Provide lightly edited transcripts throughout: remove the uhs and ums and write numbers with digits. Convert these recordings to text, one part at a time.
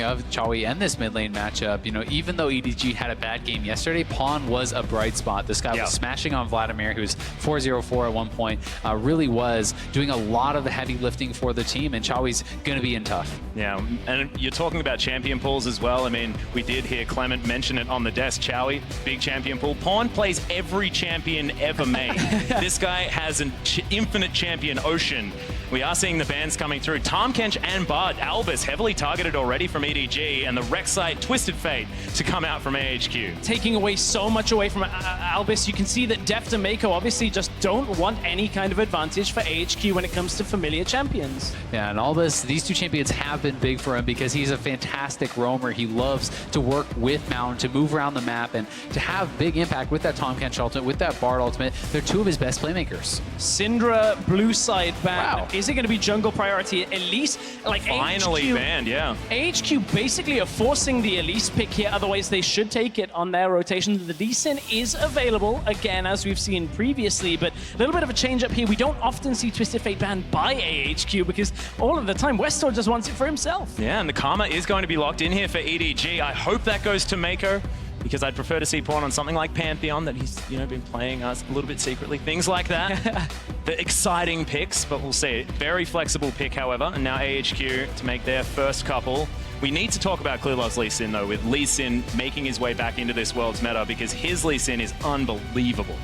Of Chawi and this mid lane matchup, you know, even though EDG had a bad game yesterday, Pawn was a bright spot. This guy was smashing on Vladimir, who's 4-0-4 at one point, really was doing a lot of the heavy lifting for the team, and Chawi's going to be in tough. Yeah, and you're talking about champion pools as well. I mean, we did hear Clement mention it on the desk. Chawi, big champion pool. Pawn plays every champion ever made. This guy has an infinite champion ocean. We are seeing the bans coming through. Tahm Kench and Bard, Albus heavily targeted already from EDG, and the Rek'Sai Twisted Fate to come out from AHQ. Taking away so much away from Albus, you can see that Deft and Mako obviously just don't want any kind of advantage for AHQ when it comes to familiar champions. Yeah, and Albus, these two champions have been big for him because he's a fantastic roamer. He loves to work with Mountain, to move around the map, and to have big impact with that Tahm Kench ultimate, with that Bard ultimate. They're two of his best playmakers. Syndra, blue side ban. Wow. Is it going to be jungle priority? Elise, like Finally AHQ, banned, yeah. AHQ basically are forcing the Elise pick here, otherwise they should take it on their rotation. The Lee Sin is available, again, as we've seen previously, but a little bit of a change up here. We don't often see Twisted Fate banned by AHQ because all of the time Westor just wants it for himself. Yeah, and the Karma is going to be locked in here for EDG. I hope that goes to Mako, because I'd prefer to see Pawn on something like Pantheon that he's, you know, been playing us a little bit secretly, things like that. The exciting picks, but we'll see. Very flexible pick, however, and now AHQ to make their first couple. We need to talk about Clearlove's Lee Sin, though, with Lee Sin making his way back into this world's meta, because his Lee Sin is unbelievable.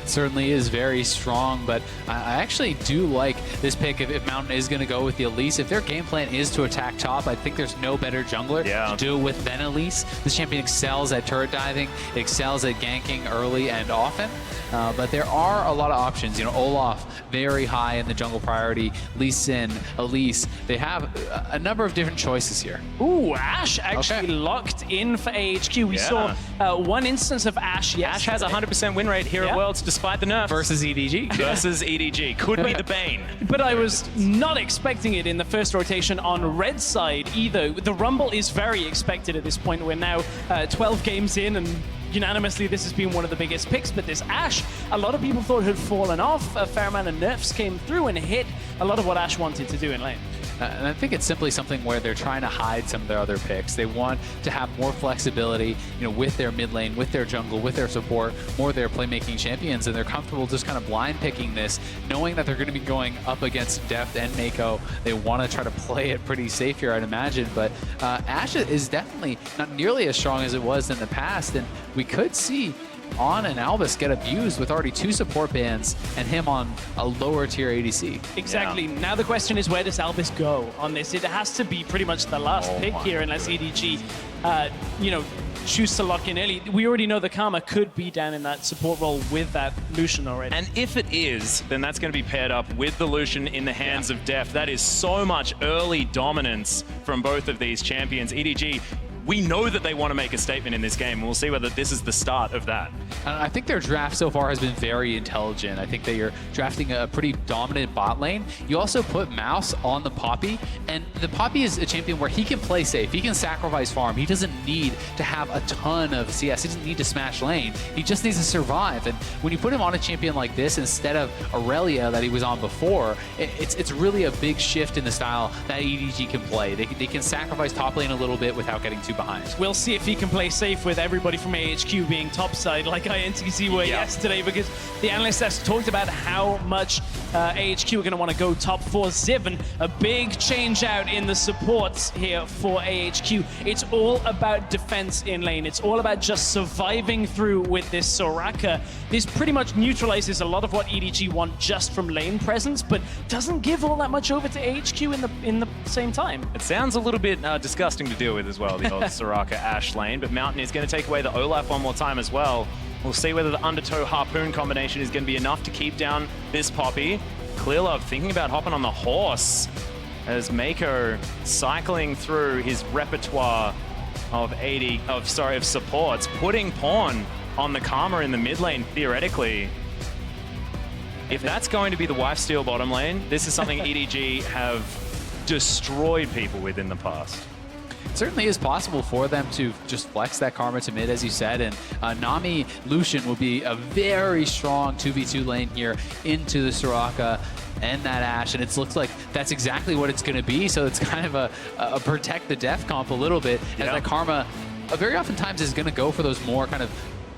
Certainly is very strong, but I actually do like this pick if Mountain is going to go with the Elise. If their game plan is to attack top, I think there's no better jungler to do it with than Elise. This champion excels at turret diving, excels at ganking early and often, but there are a lot of options. You know, Olaf, very high in the jungle priority, Lee Sin, Elise. They have a number of different choices here. Ooh, Ashe actually locked in for AHQ. We saw one instance of Ashe yesterday. Ashe has a 100% win rate here at Worlds, despite the nerf. Versus EDG. Versus EDG. Could be the bane. But I was not expecting it in the first rotation on red side either. The Rumble is very expected at this point. We're now 12 games in, and unanimously this has been one of the biggest picks. But this Ashe, a lot of people thought had fallen off. A fair amount of nerfs came through and hit a lot of what Ashe wanted to do in lane. And I think it's simply something where they're trying to hide some of their other picks. They want to have more flexibility, you know, with their mid lane, with their jungle, with their support, more of their playmaking champions, and they're comfortable just kind of blind picking this, knowing that they're going to be going up against Deft and Mako. They want to try to play it pretty safe here, I'd imagine, but Ashe is definitely not nearly as strong as it was in the past, and we could see On and Albus get abused with already 2 support bans and him on a lower tier ADC. Exactly. Yeah. Now the question is, where does Albus go on this? It has to be pretty much the last pick here unless EDG, you know, choose to lock in early. We already know the Karma could be down in that support role with that Lucian already. And if it is, then that's going to be paired up with the Lucian in the hands of Deft. That is so much early dominance from both of these champions. EDG, we know that they want to make a statement in this game, and we'll see whether this is the start of that. I think their draft so far has been very intelligent. I think they are drafting a pretty dominant bot lane. You also put Mouse on the Poppy, and the Poppy is a champion where he can play safe. He can sacrifice farm. He doesn't need to have a ton of CS. He doesn't need to smash lane. He just needs to survive. And when you put him on a champion like this instead of Aurelia that he was on before, it's really a big shift in the style that EDG can play. They can sacrifice top lane a little bit without getting too behind. We'll see if he can play safe with everybody from AHQ being topside like INTZ were yesterday, because the analysts have talked about how much AHQ are going to want to go top 4. Zivn, a big change out in the supports here for AHQ. It's all about defense in lane. It's all about just surviving through with this Soraka. This pretty much neutralizes a lot of what EDG want just from lane presence, but doesn't give all that much over to AHQ in the same time. It sounds a little bit disgusting to deal with as well, the old Soraka Ashe lane, but Mountain is going to take away the Olaf one more time as well. We'll see whether the Undertow Harpoon combination is going to be enough to keep down this Poppy. Clearlove thinking about hopping on the horse as Mako cycling through his repertoire of supports, putting Pawn on the Karma in the mid lane, theoretically. If that's going to be the wife steal bottom lane, this is something EDG have destroyed people with in the past. It certainly is possible for them to just flex that Karma to mid, as you said, and Nami Lucian will be a very strong 2v2 lane here into the Soraka. end that Ashe, and it looks like that's exactly what it's going to be. So it's kind of a protect the death comp a little bit, as that Karma very oftentimes is going to go for those more kind of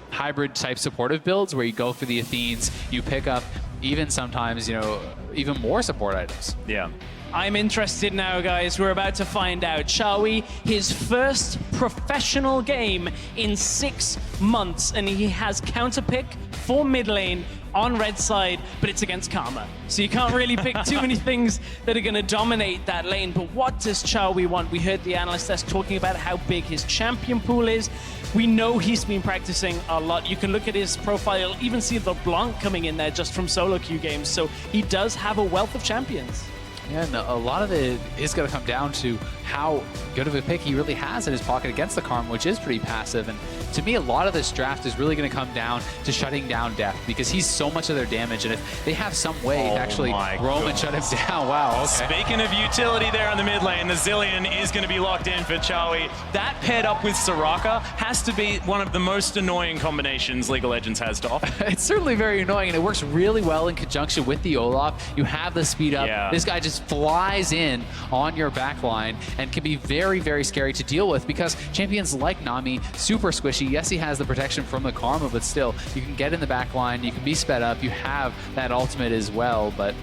hybrid type supportive builds where you go for the Athenes, you pick up even sometimes, even more support items. Yeah. I'm interested now, guys. We're about to find out. Chawi, his first professional game in 6 months, and he has counterpick for mid lane on red side, but it's against Karma. So you can't really pick too many things that are going to dominate that lane. But what does Chawi want? We heard the analyst desk talking about how big his champion pool is. We know he's been practicing a lot. You can look at his profile, you'll even see the Blanc coming in there just from solo queue games. So he does have a wealth of champions. Yeah, and a lot of it is going to come down to how good of a pick he really has in his pocket against the Karma, which is pretty passive. And to me, a lot of this draft is really going to come down to shutting down Death, because he's so much of their damage. And if they have some way to actually roam and shut him down, wow, okay. Speaking of utility there on the mid lane, the Zillion is going to be locked in for Chawi. That paired up with Soraka has to be one of the most annoying combinations League of Legends has to offer. It's certainly very annoying, and it works really well in conjunction with the Olaf. You have the speed up. Yeah. This guy just flies in on your back line and can be very, very scary to deal with, because champions like Nami, super squishy. Yes, he has the protection from the Karma, but still, you can get in the back line, you can be sped up, you have that ultimate as well, but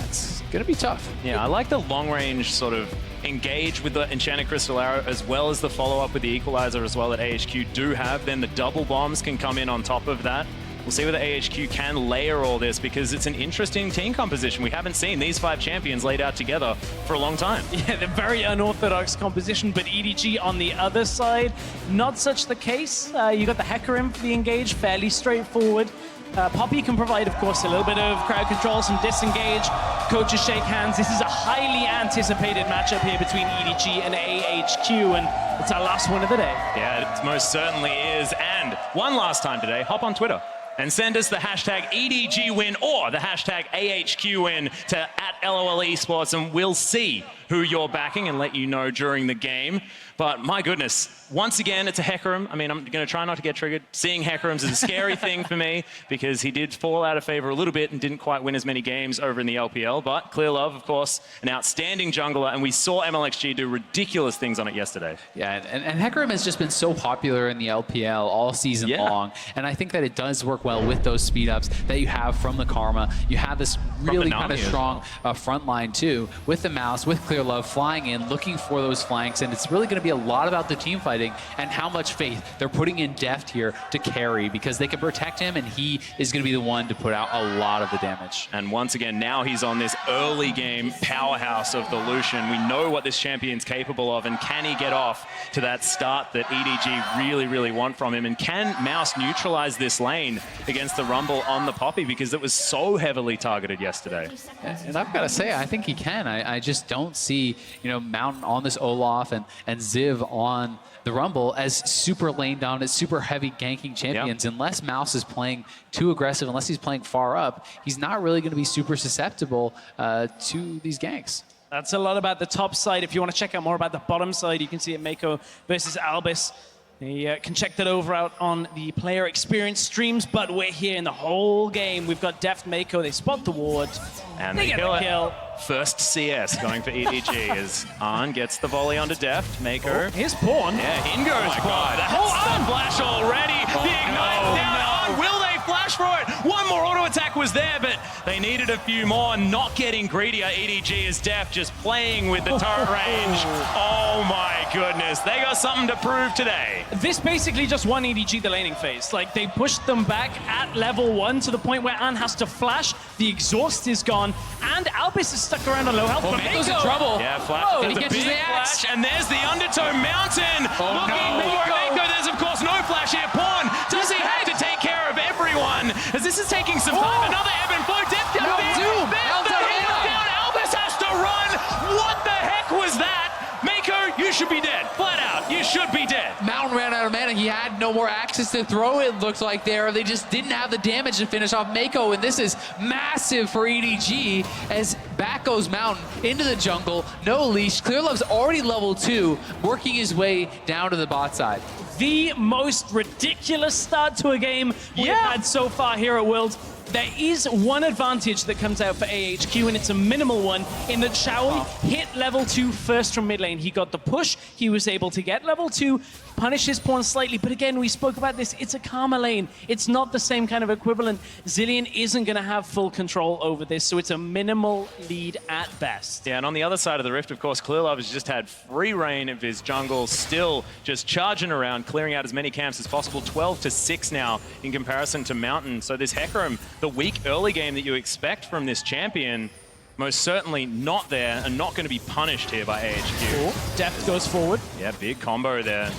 it's going to be tough. Yeah, I like the long range sort of engage with the Enchanted Crystal Arrow, as well as the follow-up with the Equalizer as well that AHQ do have. Then the double bombs can come in on top of that. We'll see whether AHQ can layer all this, because it's an interesting team composition. We haven't seen these 5 champions laid out together for a long time. Yeah, they're very unorthodox composition, but EDG on the other side, not such the case. You got the Hecarim for the engage, fairly straightforward. Poppy can provide, of course, a little bit of crowd control, some disengage. Coaches shake hands. This is a highly anticipated matchup here between EDG and AHQ, and it's our last one of the day. Yeah, it most certainly is. And one last time today, hop on Twitter and send us the hashtag EDGWin or the hashtag AHQWin to @LOL Esports, and we'll see who you're backing and let you know during the game. But my goodness, once again, it's a Hecarim. I mean, I'm going to try not to get triggered. Seeing Hecarims is a scary thing for me, because he did fall out of favor a little bit and didn't quite win as many games over in the LPL. But Clear Love, of course, an outstanding jungler, and we saw MLXG do ridiculous things on it yesterday. Yeah, and Hecarim has just been so popular in the LPL all season long, and I think that it does work well with those speed ups that you have from the Karma. You have this really kind of strong front line too, with the Mouse, with Clear Love flying in, looking for those flanks, and it's really going to be a lot about the team fighting and how much faith they're putting in Deft here to carry, because they can protect him, and he is going to be the one to put out a lot of the damage. And once again, now he's on this early game powerhouse of the Lucian. We know what this champion's capable of, and can he get off to that start that EDG really, really want from him? And can Mouse neutralize this lane against the Rumble on the Poppy, because it was so heavily targeted yesterday? And I've got to say, I think he can. I just don't see, Mountain on this Olaf and Ziv on the Rumble as super lane dominant, super heavy ganking champions. Unless Mouse is playing too aggressive, unless he's playing far up, he's not really going to be super susceptible to these ganks. That's a lot about the top side. If you want to check out more about the bottom side, you can see it Mako versus Albus. You can check that over out on the player experience streams, but we're here in the whole game. We've got Deft Mako, they spot the ward, and they get the kill. First CS going for EDG as Arn gets the volley onto Deft. Mako. Here's Pawn. Yeah, in goes Pawn. That's the flash already. The ignite down. Arn, will they flash for it? One more auto attack was there, but they needed a few more. Not getting greedier. EDG is Deft, just playing with the turret range. Oh my goodness. They got something to prove today. This basically just won EDG the laning phase. Like, they pushed them back at level 1 to the point where Ann has to flash. The exhaust is gone, and Albus is stuck around on low health. But Mako's in trouble. Yeah, flash. And he There's a catches big the axe. flash, and there's the Undertow Mountain. Looking for Mako. There's, of course, no flash here. Pawn, does he have to take care of everyone? As this is taking some time. Another ebb and flow. Dip down there. There's the hit down. Albus has to run. What the heck was that? Mako, you should be dead. Flat out, you should be dead. Mountain ran out of mana. He had no more axes to throw, it looked like there. They just didn't have the damage to finish off Mako, and this is massive for EDG as back goes Mountain into the jungle. No leash. Clear Love's already level 2, working his way down to the bot side. The most ridiculous start to a game we've had so far here at Worlds. There is one advantage that comes out for AHQ, and it's a minimal one, in that Xiaomi hit level 2 first from mid lane. He got the push, he was able to get level 2, punish his pawn slightly, but again, we spoke about this, it's a Karma lane. It's not the same kind of equivalent. Zilean isn't going to have full control over this, so it's a minimal lead at best. Yeah, and on the other side of the rift, of course, Clearlove has just had free reign of his jungle, still just charging around, clearing out as many camps as possible. 12-6 now in comparison to Mountain. So this Hecarim, the weak early game that you expect from this champion, most certainly not there and not going to be punished here by AHQ. Deft goes forward. Yeah, big combo there.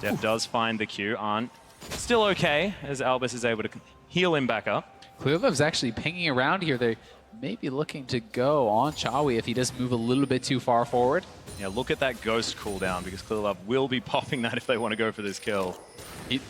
Deft does find the Q. Arndt still okay as Albus is able to heal him back up. Clearlove's actually pinging around here. They may be looking to go on Chawi if he does move a little bit too far forward. Yeah, look at that ghost cooldown because Clearlove will be popping that if they want to go for this kill. Here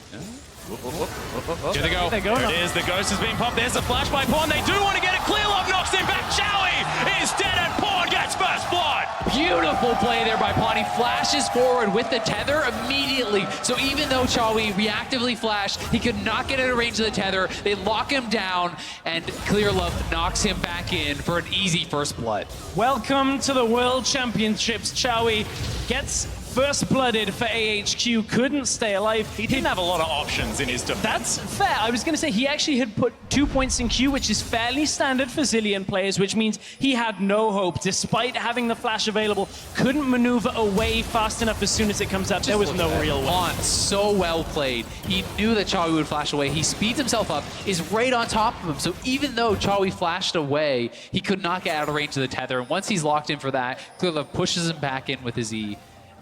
Here they go. There it is, the ghost has been popped. There's a flash by Pawn. They do want to get it. Clearlove knocks him back. Chawi is dead and Pawn gets first blood. Beautiful play there by Pawn. He flashes forward with the tether immediately. So even though Chawi reactively flashed, he could not get out of range of the tether. They lock him down, and Clearlove knocks him back in for an easy first blood. Welcome to the World Championships. Chawi gets first blooded for AHQ, couldn't stay alive. He didn't have a lot of options in his defense. That's fair. I was going to say he actually had put 2 points in Q, which is fairly standard for Zilean players, which means he had no hope. Despite having the flash available, couldn't maneuver away fast enough as soon as it comes up. There was no real one. So well played. He knew that Chawi would flash away. He speeds himself up, is right on top of him. So even though Chawi flashed away, he could not get out of range of the tether. And once he's locked in for that, Clearlove pushes him back in with his E.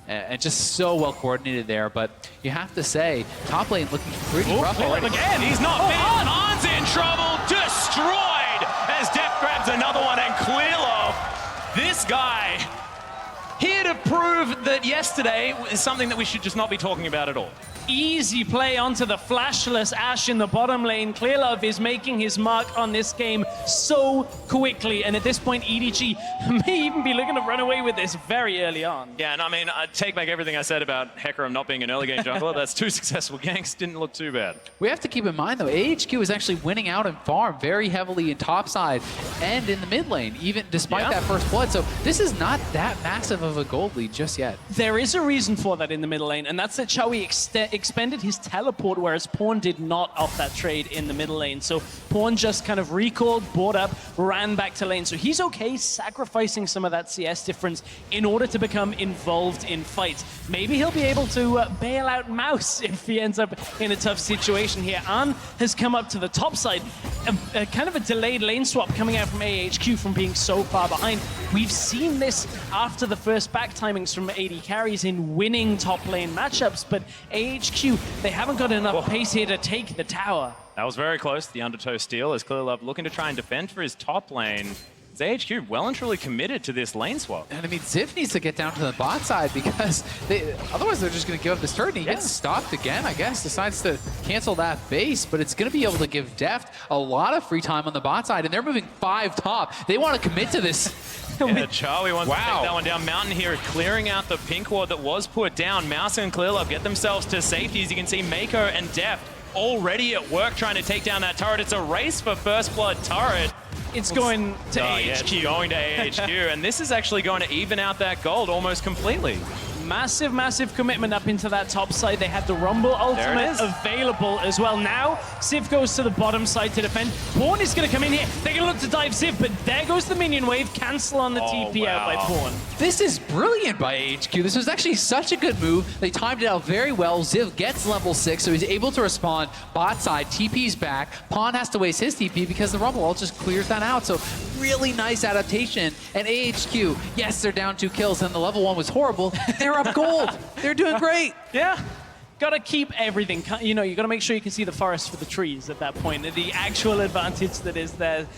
And just so well coordinated there, but you have to say, top lane looking pretty rough already. Again, he's not fit. Arndt's in trouble, destroyed as Deft grabs another one, and Clearlove, this guy, here to prove that yesterday is something that we should just not be talking about at all. Easy play onto the flashless Ashe in the bottom lane. Clearlove is making his mark on this game so quickly, and at this point, EDG may even be looking to run away with this very early on. Yeah, and I mean, I take back everything I said about Hecarim not being an early game jungler. That's 2 successful ganks, didn't look too bad. We have to keep in mind, though, AHQ is actually winning out in farm very heavily in top side and in the mid lane, even despite that first blood. So this is not that massive of a gold lead just yet. There is a reason for that in the middle lane, and that's that Chawi expended his teleport, whereas Pawn did not off that trade in the middle lane. So Pawn just kind of recalled, bought up, ran back to lane. So he's okay sacrificing some of that CS difference in order to become involved in fights. Maybe he'll be able to bail out Mouse if he ends up in a tough situation here. An has come up to the top side. Kind of a delayed lane swap coming out from AHQ from being so far behind. We've seen this after the first back timings from AD carries in winning top lane matchups, but AHQ, they haven't got enough pace here to take the tower. That was very close, the undertow steal, as Clearlove looking to try and defend for his top lane. Is AHQ well and truly committed to this lane swap? And I mean, Ziv needs to get down to the bot side because otherwise they're just going to give up this turn. He gets stopped again, I guess, decides to cancel that base, but it's going to be able to give Deft a lot of free time on the bot side, and they're moving 5 top. They want to commit to this. Yeah, Chawi wants to take that one down. Mountain here clearing out the pink ward that was put down. Mouse and Clearlove get themselves to safety. As you can see, Mako and Deft already at work trying to take down that turret. It's a race for first blood turret. It's going to AHQ. Yeah, it's going to AHQ, and this is actually going to even out that gold almost completely. Massive, massive commitment up into that top side. They had the Rumble ultimate available as well. Now, Ziv goes to the bottom side to defend. Pawn is going to come in here. They're going to look to dive Ziv, but there goes the minion wave. Cancel on the TP out by Pawn. This is brilliant by AHQ. This was actually such a good move. They timed it out very well. Ziv gets level 6, so he's able to respond. Bot side, TP's back. Pawn has to waste his TP because the Rumble ult just clears that out. So really nice adaptation. And AHQ, yes, they're down 2 kills, and the level 1 was horrible. They're up gold. They're doing great. Yeah. Got to keep everything. You know, you got to make sure you can see the forest for the trees at that point. The actual advantage that is there.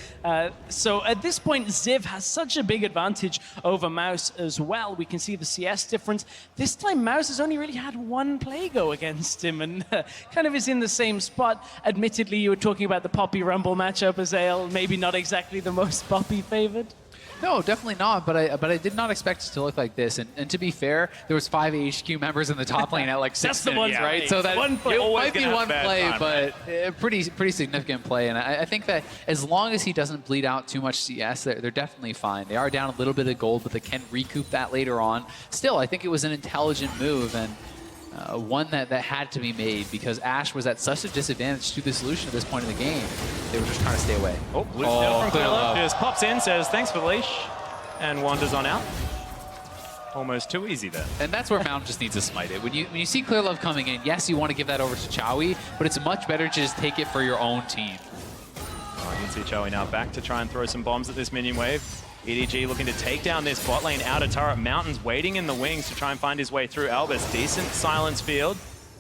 So at this point, Ziv has such a big advantage over Mouse as well. We can see the CS difference. This time, Mouse has only really had 1 play go against him and kind of is in the same spot. Admittedly, you were talking about the Poppy Rumble matchup, Azael. Maybe not exactly the most Poppy favored. No, definitely not. But I did not expect it to look like this. And to be fair, there was 5 AHQ members in the top lane at like 6 That's the minutes, one right? play. So that One play. it might be gonna have one bad play, time, but a pretty significant play. And I think that as long as he doesn't bleed out too much CS, they're definitely fine. They are down a little bit of gold, but they can recoup that later on. Still, I think it was an intelligent move and one that had to be made because Ashe was at such a disadvantage to the solution at this point in the game. They were just trying to stay away. Oh, blue steal from clear Clearlove. love. Just pops in, says thanks for the leash, and wanders on out. Almost too easy there. And that's where Mountain just needs to smite it. When you see Clear Love coming in, yes, you want to give that over to Chowie, but it's much better to just take it for your own team. Oh, you can see Chowie now back to try and throw some bombs at this minion wave. EDG looking to take down this bot lane outer turret. Mountain's waiting in the wings to try and find his way through. Albus, decent silence field.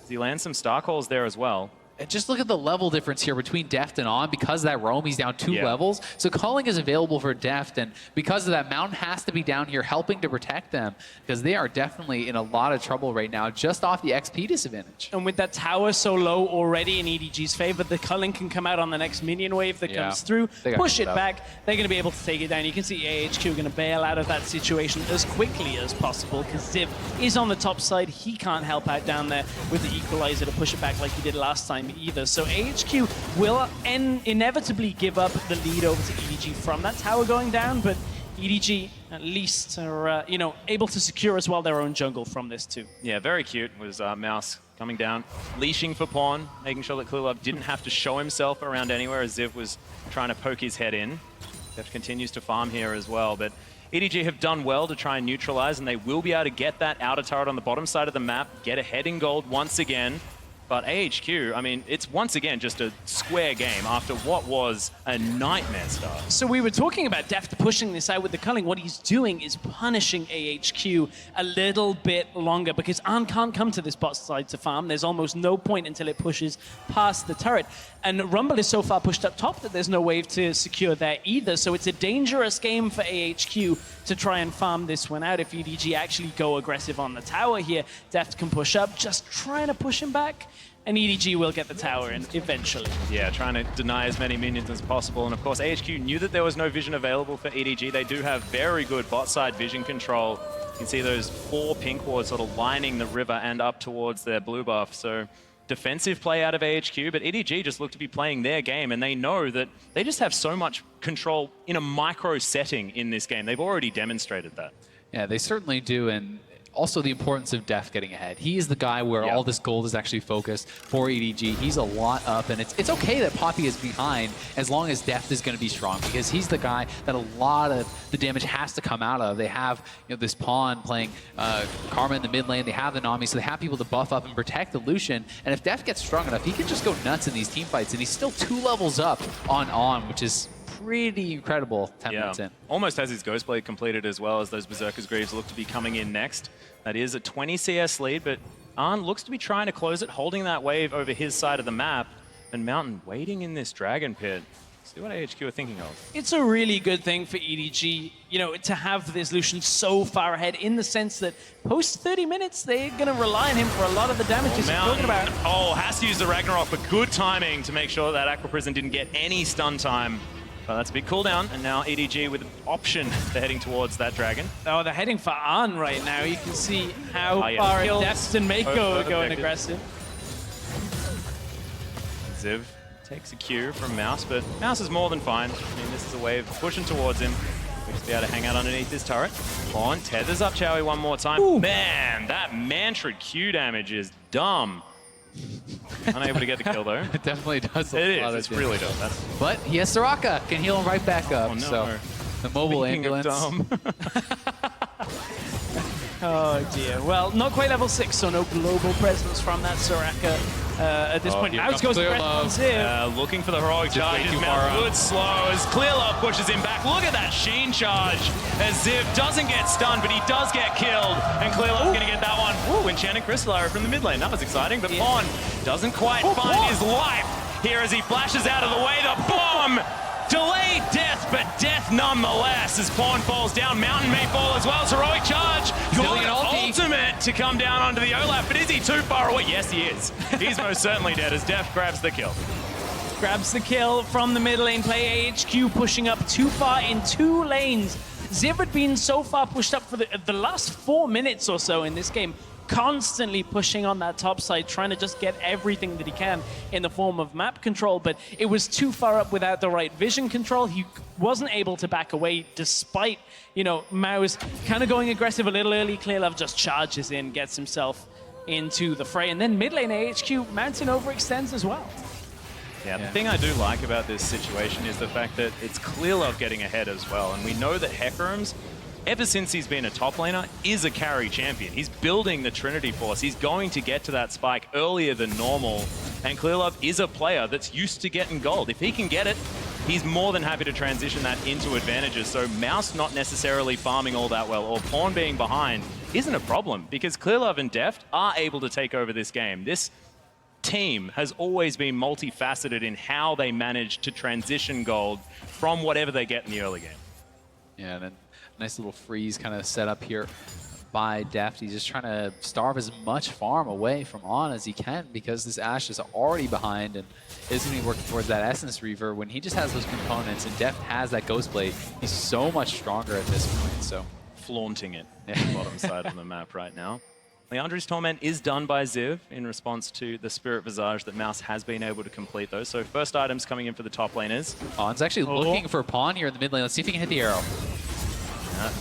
He lands some star calls there as well. And just look at the level difference here between Deft and On. Because of that roam, he's down 2 Yeah. levels. So culling is available for Deft, and because of that, Mountain has to be down here helping to protect them because they are definitely in a lot of trouble right now just off the XP disadvantage. And with that tower so low already in EDG's favor, the culling can come out on the next minion wave that comes through, They gotta push keep it it up. back. They're going to be able to take it down. You can see AHQ going to bail out of that situation as quickly as possible because Ziv is on the top side. He can't help out down there with the equalizer to push it back like he did last time either. So AHQ will inevitably give up the lead over to EDG from that tower going down, but EDG at least are able to secure as well their own jungle from this too. Yeah, very cute was Mouse coming down, leashing for Pawn, making sure that Clearlove didn't have to show himself around anywhere as Ziv was trying to poke his head in. Deft continues to farm here as well, but EDG have done well to try and neutralize, and they will be able to get that outer turret on the bottom side of the map, get ahead in gold once again. But AHQ, I mean, it's once again just a square game after what was a nightmare start. So we were talking about Deft pushing this out with the culling. What he's doing is punishing AHQ a little bit longer because Arn can't come to this bot side to farm. There's almost no point until it pushes past the turret. And Rumble is so far pushed up top that there's no wave to secure there either. So it's a dangerous game for AHQ to try and farm this one out. If EDG actually go aggressive on the tower here, Deft can push up, just trying to push him back. And EDG will get the tower in eventually. Yeah, trying to deny as many minions as possible. And of course, AHQ knew that there was no vision available for EDG. They do have very good bot side vision control. You can see those 4 pink wards sort of lining the river and up towards their blue buff. So defensive play out of AHQ, but EDG just look to be playing their game, and they know that they just have so much control in a micro setting in this game. They've already demonstrated that. Yeah, they certainly do, and also the importance of Deft getting ahead. He is the guy where all this gold is actually focused for EDG. He's a lot up, and it's okay that Poppy is behind as long as Deft is going to be strong because he's the guy that a lot of the damage has to come out of. They have this Pawn playing Karma in the mid lane. They have the Nami, so they have people to buff up and protect the Lucian. And if Deft gets strong enough, he can just go nuts in these team fights, and he's still 2 levels up on, which is pretty incredible 10 minutes in. Almost has his Ghostblade completed as well as those Berserker's Greaves look to be coming in next. That is a 20 CS lead, but Arn looks to be trying to close it, holding that wave over his side of the map, and Mountain waiting in this Dragon Pit. See what AHQ are thinking of. It's a really good thing for EDG, to have this Lucian so far ahead in the sense that post 30 minutes, they're going to rely on him for a lot of the damages you're talking about. Oh, has to use the Ragnarok, but good timing to make sure that Aqua Prison didn't get any stun time. Well, that's a big cooldown, and now EDG with an option for heading towards that dragon. Oh, they're heading for Arn right now. You can see how yeah. far Kills. Deft and Mako are going objective. aggressive. Ziv takes a cue from Mouse, but Mouse is more than fine. I mean, this is a wave pushing towards him. We should be able to hang out underneath this turret. On, tethers up Chowie one more time. Ooh. Man, that Mantrid Q damage is dumb. Unable to get the kill though. It definitely does a It lot is, of it's really damage. dumb. But he has Soraka, can heal him right back up. Oh, no. So the mobile Speaking of ambulance. dumb. Oh dear. Well, not quite level 6, so no global presence from that Soraka at this point. here Out comes goes the Clear breath Love. on Ziv. Looking for the heroic charge. way His too mount far out. good slow as Clearlove pushes him back. Look at that Sheen charge as Ziv doesn't get stunned, but he does get killed. And Clearlove's going to get that one. Ooh, Enchanted Crystal Arrow from the mid lane. That was exciting, but Pawn doesn't quite find his life here as he flashes out of the way. The bomb! Delayed death, but death nonetheless as Pawn falls down. Mountain may fall as well. It's heroic charge. Stealing Good an ulti. ultimate to come down onto the Olaf, but is he too far away? Yes, he is. He's most certainly dead as Deft grabs the kill. Grabs the kill from the mid lane play. AHQ pushing up too far in 2 lanes Ziv had been so far pushed up for the last 4 minutes or so in this game, constantly pushing on that top side, trying to just get everything that he can in the form of map control, but it was too far up without the right vision control. He wasn't able to back away despite, you know, Mao's kind of going aggressive a little early. Clearlove just charges in, gets himself into the fray, and then mid lane AHQ, Mountain overextends as well. Yeah, the thing I do like about this situation is the fact that it's Clearlove getting ahead as well, and we know that Hecarim's, ever since he's been a top laner, is a carry champion. He's building the Trinity Force. He's going to get to that spike earlier than normal. And Clearlove is a player that's used to getting gold. If he can get it, he's more than happy to transition that into advantages. So Mouse not necessarily farming all that well, or Pawn being behind, isn't a problem, because Clearlove and Deft are able to take over this game. This team has always been multifaceted in how they manage to transition gold from whatever they get in the early game. Yeah, and then nice little freeze kind of set up here by Deft. He's just trying to starve as much farm away from On as he can, because this Ashe is already behind and is going to be working towards that Essence Reaver. When he just has those components and Deft has that Ghost Blade, he's so much stronger at this point. So flaunting it on the bottom side of the map right now. Leandri's Torment is done by Ziv in response to the Spirit Visage that Mouse has been able to complete those. So first items coming in for the top laners. On's actually looking for Pawn here in the mid lane. Let's see if he can hit the arrow.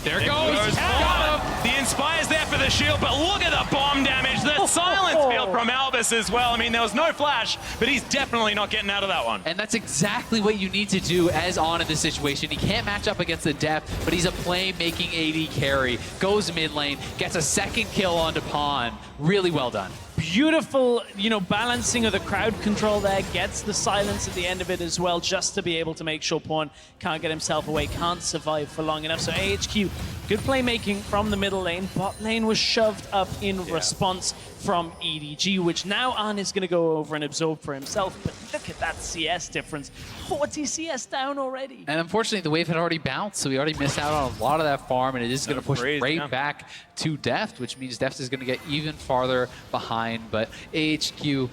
There goes Pawn. The Inspire's there for the shield, but look at the bomb damage. The silence field from Albus as well. I mean, there was no flash, but he's definitely not getting out of that one. And that's exactly what you need to do as On in this situation. He can't match up against the Deft, but he's a playmaking AD carry. Goes mid lane, gets a second kill onto Pawn. Really well done. Beautiful, you know, balancing of the crowd control there, gets the silence at the end of it as well, just to be able to make sure Pawn can't get himself away, can't survive for long enough. So AHQ, good playmaking from the middle lane. Bot lane was shoved up in response from EDG, which now On is going to go over and absorb for himself. But look at that CS difference. 40 CS down already. And unfortunately, the wave had already bounced, so he already missed out on a lot of that farm, and it is going to push right back to Deft, which means Deft is going to get even farther behind. But AHQ,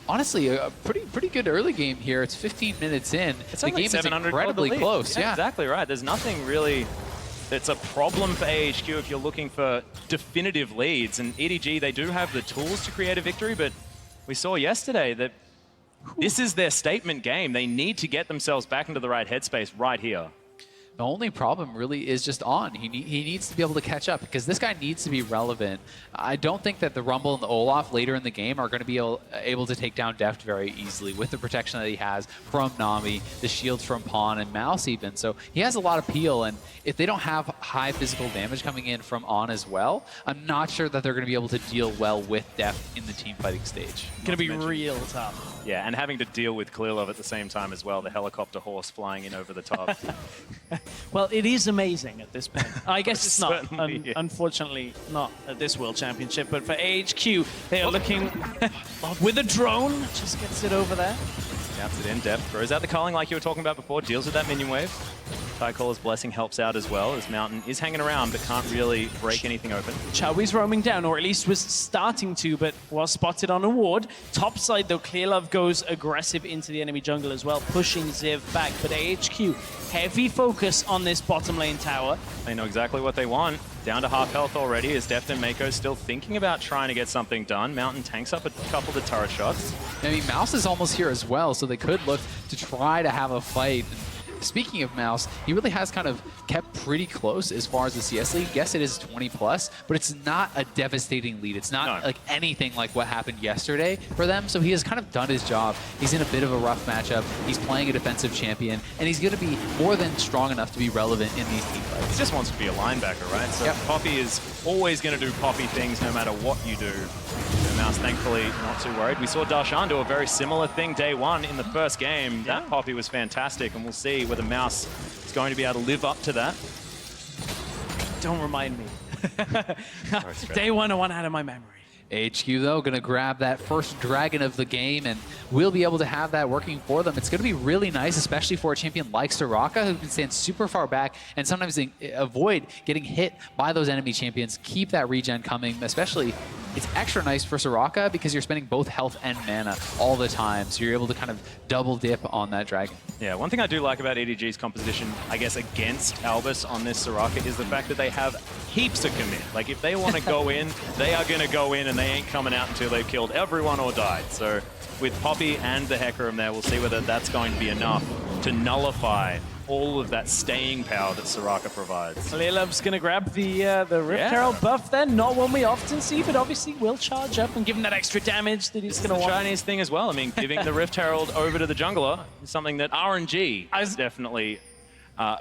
honestly, a pretty good early game here. It's 15 minutes in. The game is incredibly close. Yeah, exactly right. There's nothing really that's a problem for AHQ if you're looking for definitive leads. And EDG, they do have the tools to create a victory, but we saw yesterday that this is their statement game. They need to get themselves back into the right headspace right here. The only problem really is just On. He needs to be able to catch up, because this guy needs to be relevant. I don't think that the Rumble and the Olaf later in the game are going to be able to take down Deft very easily with the protection that he has from Nami, the shields from Pawn and Mouse even. So he has a lot of peel, and if they don't have high physical damage coming in from On as well, I'm not sure that they're going to be able to deal well with Deft in the team fighting stage. Going to be real tough. Yeah, and having to deal with Clearlove at the same time as well, the helicopter horse flying in over the top. Well, it is amazing at this point. I guess it's not, unfortunately not at this World Championship, but for AHQ, they are looking with a drone, just gets it over there. Scouts it in, Deft throws out the culling like you were talking about before, deals with that minion wave. Tycaller's Blessing helps out as well, as Mountain is hanging around but can't really break anything open. Chowie's roaming down, or at least was starting to, but was spotted on a ward. Top side though, Clearlove goes aggressive into the enemy jungle as well, pushing Ziv back, but AHQ, heavy focus on this bottom lane tower. They know exactly what they want. Down to half health already, as Deft and Mako still thinking about trying to get something done. Mountain tanks up a couple of the turret shots. I mean, Mouse is almost here as well, so they could look to try to have a fight. Speaking of Mouse, he really has kind of kept pretty close as far as the CS lead. Yes, it is 20 plus, but it's not a devastating lead. It's not like anything like what happened yesterday for them. So he has kind of done his job. He's in a bit of a rough matchup. He's playing a defensive champion, and he's going to be more than strong enough to be relevant in these team fights. He just wants to be a linebacker, right? So Poppy is always going to do Poppy things no matter what you do. So Mouse, thankfully, not too worried. We saw Darshan do a very similar thing day one in the first game. That Poppy was fantastic, and we'll see whether Mouse is going to be able to live up to that. Don't remind me. Day one, I want out of my memory. AHQ, though, going to grab that first dragon of the game, and we'll be able to have that working for them. It's going to be really nice, especially for a champion like Soraka, who can stand super far back and sometimes avoid getting hit by those enemy champions. Keep that regen coming, especially it's extra nice for Soraka because you're spending both health and mana all the time, so you're able to kind of double dip on that dragon. Yeah, one thing I do like about EDG's composition, I guess, against Albus on this Soraka is the fact that they have heaps of commit. Like, if they want to go in, they are going to go in, and they ain't coming out until they've killed everyone or died. So with Poppy and the Hecarim there, we'll see whether that's going to be enough to nullify all of that staying power that Soraka provides. Lilov's going to grab the Rift Herald buff then. Not one we often see, but obviously will charge up and give him that extra damage that he's going to want. Chinese thing as well. I mean, giving the Rift Herald over to the jungler is something that RNG is definitely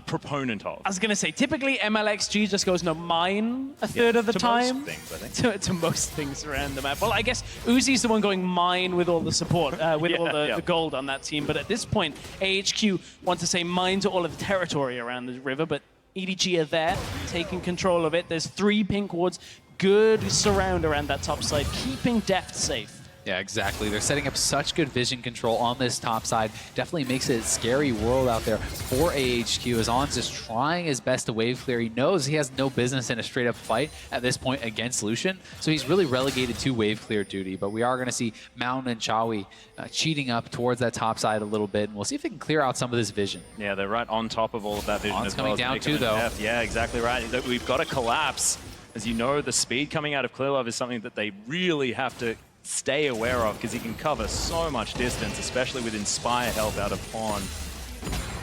proponent of. I was going to say, typically MLXG just goes no mine a third of the time. Most things, I think. To most things around the map. Well, I guess Uzi's the one going mine with all the support, with all the gold on that team. But at this point, AHQ want to say mine to all of the territory around the river, but EDG are there, taking control of it. There's 3 pink wards, good surround around that top side, keeping Deft safe. Yeah, exactly. They're setting up such good vision control on this top side. Definitely makes it a scary world out there for AHQ. As On's just trying his best to wave clear. He knows he has no business in a straight-up fight at this point against Lucian, so he's really relegated to wave clear duty. But we are going to see Mountain and Chawi cheating up towards that top side a little bit, and we'll see if they can clear out some of this vision. Yeah, they're right on top of all of that vision On's as well. coming down too, though. Yeah, exactly right. We've got to collapse. As you know, the speed coming out of Clearlove is something that they really have to stay aware of because he can cover so much distance, especially with Inspire help out of Pawn.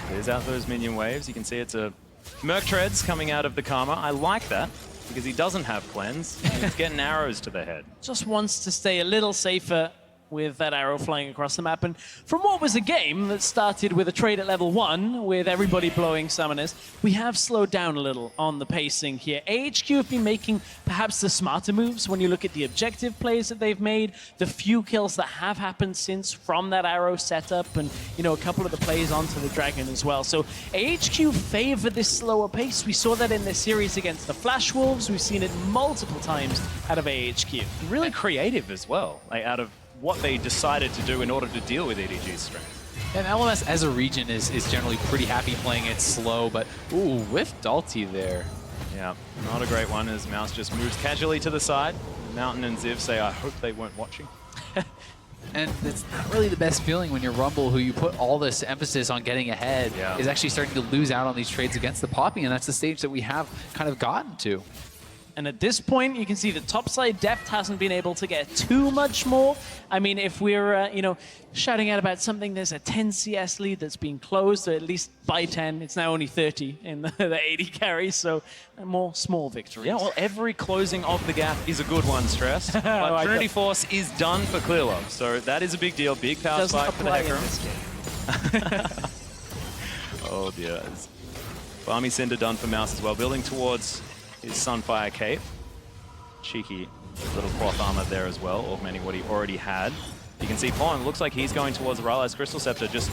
There's out those minion waves. You can see it's a Merc Treads coming out of the Karma. I like that because he doesn't have cleanse. He's getting arrows to the head. Just wants to stay a little safer with that arrow flying across the map. And from what was a game that started with a trade at level 1, with everybody blowing summoners, we have slowed down a little on the pacing here. AHQ have been making perhaps the smarter moves when you look at the objective plays that they've made, the few kills that have happened since from that arrow setup, and, you know, a couple of the plays onto the dragon as well. So AHQ favor this slower pace. We saw that in their series against the Flash Wolves. We've seen it multiple times out of AHQ. Really creative as well, like out of what they decided to do in order to deal with EDG's strength. And LMS as a region is generally pretty happy playing it slow, but ooh, with Dalty there. Yeah, not a great one as Mouse just moves casually to the side. Mountain and Ziv say, I hope they weren't watching. And it's not really the best feeling when you're Rumble, who you put all this emphasis on getting ahead, is actually starting to lose out on these trades against the Poppy, and that's the stage that we have kind of gotten to. And at this point, you can see the top side Deft hasn't been able to get too much more. I mean, if we're, you know, shouting out about something, there's a 10 CS lead that's been closed, or at least by 10. It's now only 30 in the 80 carry, so more small victories. Yeah, well, every closing of the gap is a good one, Stress. But Trinity Force is done for Clearlove, so that is a big deal. Big power spike for the Hecarim. Oh, dear. Barmy Cinder done for Mouse as well, building towards his Sunfire Cape. Cheeky little cloth armor there as well, augmenting what he already had. You can see Pawn, looks like he's going towards the Rylai's Crystal Scepter, just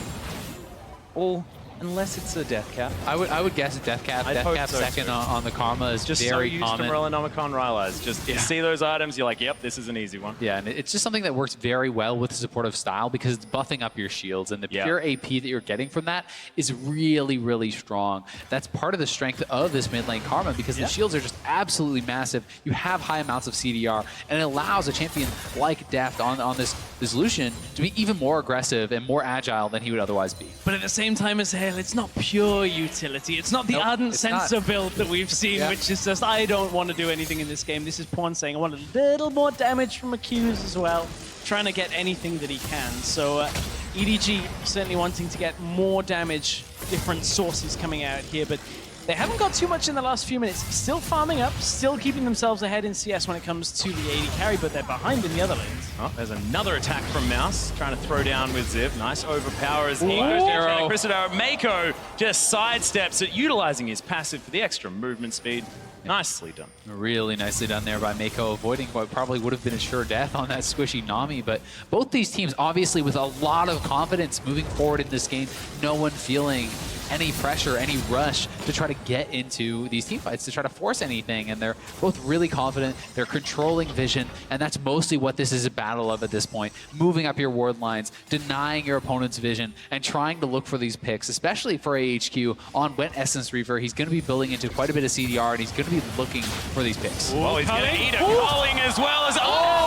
all, unless it's a Death Cap. I would guess a Death Cap. Death Cap so second on the Karma is just very so used common. to Morellonomicon Rylai's. Just you see those items, you're like, yep, this is an easy one. Yeah, and it's just something that works very well with the supportive style because it's buffing up your shields, and the pure AP that you're getting from that is really, really strong. That's part of the strength of this mid lane Karma because the shields are just absolutely massive. You have high amounts of CDR, and it allows a champion like Deft on this Lucian to be even more aggressive and more agile than he would otherwise be. But at the same time as Hale, it's not pure utility. It's not the Ardent Sensor build that we've seen, which is just, I don't want to do anything in this game. This is Pawn saying, I want a little more damage from Accuse as well, trying to get anything that he can. So EDG certainly wanting to get more damage, different sources coming out here, but they haven't got too much in the last few minutes. Still farming up, still keeping themselves ahead in CS when it comes to the AD carry, but they're behind in the other lanes. Oh, there's another attack from Mouse, trying to throw down with Ziv. Nice overpower as Crystal Arrow. Mako just sidesteps it, utilizing his passive for the extra movement speed. Nicely done. Really nicely done there by Mako, avoiding what probably would have been a sure death on that squishy Nami. But both these teams, obviously with a lot of confidence moving forward in this game, no one feeling any pressure, any rush to try to get into these team fights, to try to force anything. And they're both really confident. They're controlling vision, and that's mostly what this is a battle of at this point. Moving up your ward lines, denying your opponent's vision, and trying to look for these picks, especially for AHQ on Wet Essence Reaver. He's going to be building into quite a bit of CDR, and he's going to be looking for these picks. Oh, he's going to eat a calling as well as... Oh!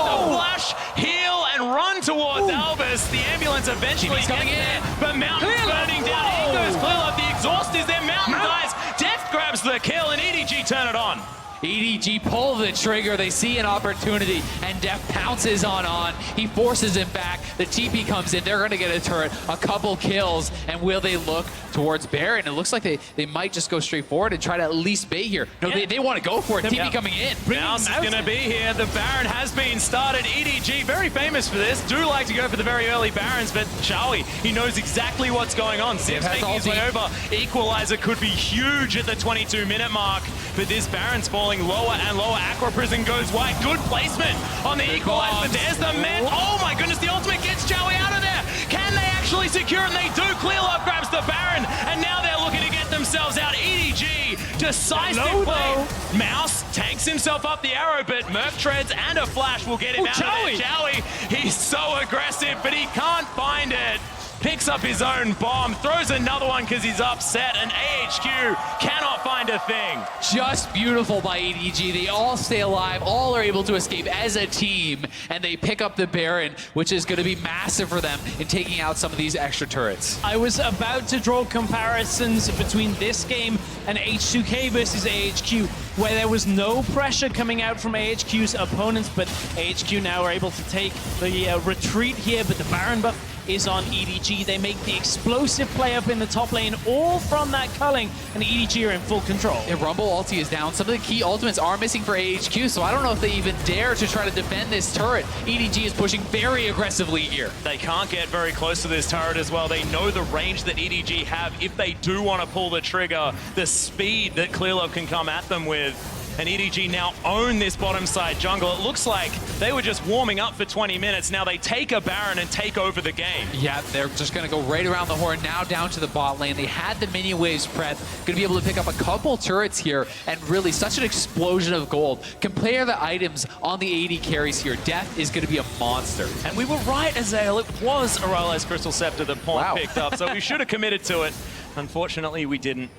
Silence eventually TV's coming gets in. there, but Mountain's burning down. In goes Clearlove. The exhaust is there. Mountain dies. Death grabs the kill, and EDG turn it on. EDG pull the trigger, they see an opportunity, and Def pounces on. He forces him back, the TP comes in, they're gonna get a turret, a couple kills, and will they look towards Baron? It looks like they might just go straight forward and try to at least bait here. No, they want to go for it, TP coming in. Mouse is gonna be here, the Baron has been started. EDG, very famous for this, do like to go for the very early Barons, but Chowie, he knows exactly what's going on. Ziv's making his way over, Equalizer could be huge at the 22-minute mark, but this Baron's falling lower and lower. Aqua Prison goes wide. Good placement on the Equalizer. There's the man. Oh my goodness, the ultimate gets Chowie out of there. Can they actually secure? And they do. Clearlove grabs the Baron, and now they're looking to get themselves out. EDG, decisive play. Mouse tanks himself up the arrow, but Murph treads and a flash will get him out of there. Chowie, he's so aggressive, but he can't find it. Picks up his own bomb, throws another one because he's upset, and AHQ cannot find a thing. Just beautiful by EDG. They all stay alive, all are able to escape as a team, and they pick up the Baron, which is going to be massive for them in taking out some of these extra turrets. I was about to draw comparisons between this game and H2K versus AHQ, where there was no pressure coming out from AHQ's opponents, but AHQ now are able to take the retreat here, but the Baron buff is on EDG. They make the explosive play up in the top lane, all from that culling, and EDG are in full control. Yeah, Rumble ulti is down. Some of the key ultimates are missing for AHQ, so I don't know if they even dare to try to defend this turret. EDG is pushing very aggressively here. They can't get very close to this turret as well. They know the range that EDG have if they do want to pull the trigger, the speed that Clearlove can come at them with. And EDG now own this bottom side jungle. It looks like they were just warming up for 20 minutes. Now they take a Baron and take over the game. Yeah, they're just going to go right around the horn, now down to the bot lane. They had the minion waves prep, going to be able to pick up a couple turrets here, and really such an explosion of gold. Compare the items on the AD carries here. Death is going to be a monster. And we were right, Azael. It was Aurelia's Crystal Scepter that Pawn picked up, so we should have committed to it. Unfortunately, we didn't.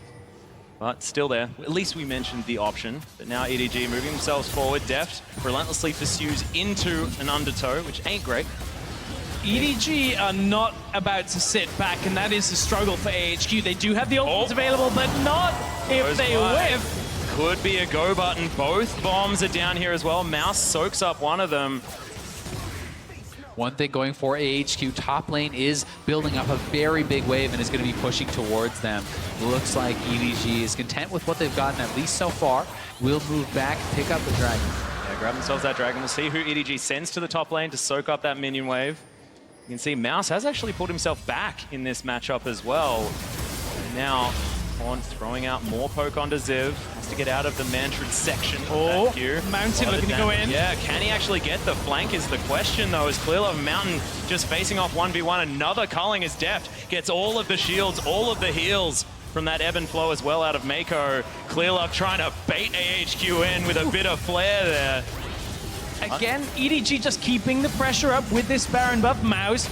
But still there. At least we mentioned the option. But now EDG moving themselves forward. Deft relentlessly pursues into an undertow, which ain't great. EDG are not about to sit back, and that is the struggle for AHQ. They do have the ultimates available, but not if they whiff. Could be a go button. Both bombs are down here as well. Mouse soaks up one of them. One thing going for AHQ, top lane is building up a very big wave and is going to be pushing towards them. Looks like EDG is content with what they've gotten, at least so far. Will move back, pick up the dragon. Yeah, grab themselves that dragon. We'll see who EDG sends to the top lane to soak up that minion wave. You can see Mouse has actually pulled himself back in this matchup as well. And now, Pawn throwing out more poke onto Ziv. Has to get out of the Mantrid section. Mountain looking to go in. Yeah, can he actually get the flank is the question though, as Clearlove Mountain just facing off 1v1. Another culling is Deft. Gets all of the shields, all of the heals from that ebb and flow as well out of Mako. Clearlove trying to bait AHQ in with a bit of flair there. Again, EDG just keeping the pressure up with this Baron buff. Mouse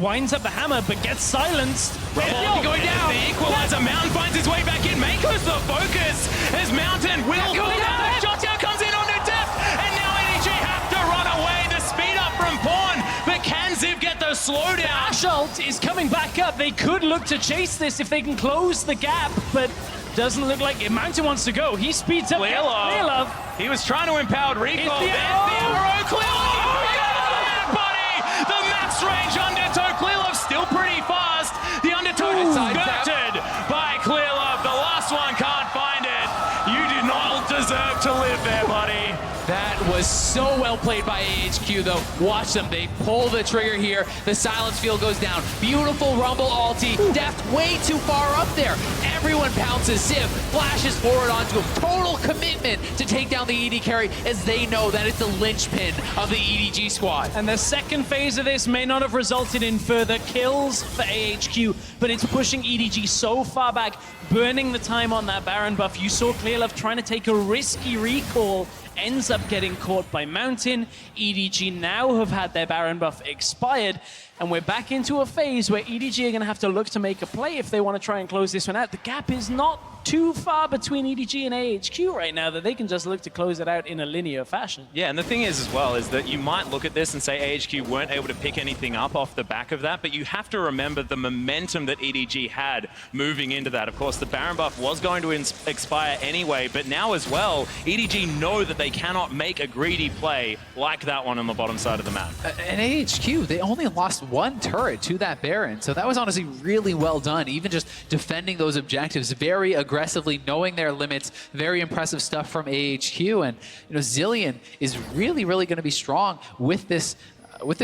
winds up the hammer, but gets silenced. Rumble going down. The Equalizer. Mountain finds his way back in. Mako's the focus as Mountain will go down. The shot comes in onto Deft, and now EDG have to run away. The speed up from Pawn, but can Ziv get the slowdown? Ash ult is coming back up. They could look to chase this if they can close the gap, but doesn't look like it. Mountain wants to go. He speeds up. Clearlove. He was trying to empower recall. There's the arrow. Clearlove. Buddy. The max range undertow. Clearlove still pretty fast. The undertow is skirted by Clearlove. The last one can't find it. You do not deserve to live there, buddy. That was so well played by AHQ, though. Watch them. They pull the trigger here. The silence field goes down. Beautiful Rumble ulti. Deft way too far up there. Everyone pounces. Ziv flashes forward onto him. Total commitment to take down the ED carry, as they know that it's the linchpin of the EDG squad. And the second phase of this may not have resulted in further kills for AHQ, but it's pushing EDG so far back, burning the time on that Baron buff. You saw Clearlove trying to take a risky recall, ends up getting caught by Mountain. EDG now have had their Baron buff expired, And we're back into a phase where EDG are going to have to look to make a play if they want to try and close this one out. The gap is not too far between EDG and AHQ right now that they can just look to close it out in a linear fashion. Yeah, and the thing is as well is that you might look at this and say AHQ weren't able to pick anything up off the back of that, but you have to remember the momentum that EDG had moving into that. Of course, the Baron buff was going to expire anyway, but now as well, EDG know that they cannot make a greedy play like that one on the bottom side of the map. And AHQ, they only lost one turret to that Baron, so that was honestly really well done. Even just defending those objectives very aggressively, knowing their limits, very impressive stuff from AHQ. And Zilean is really, really going to be strong with this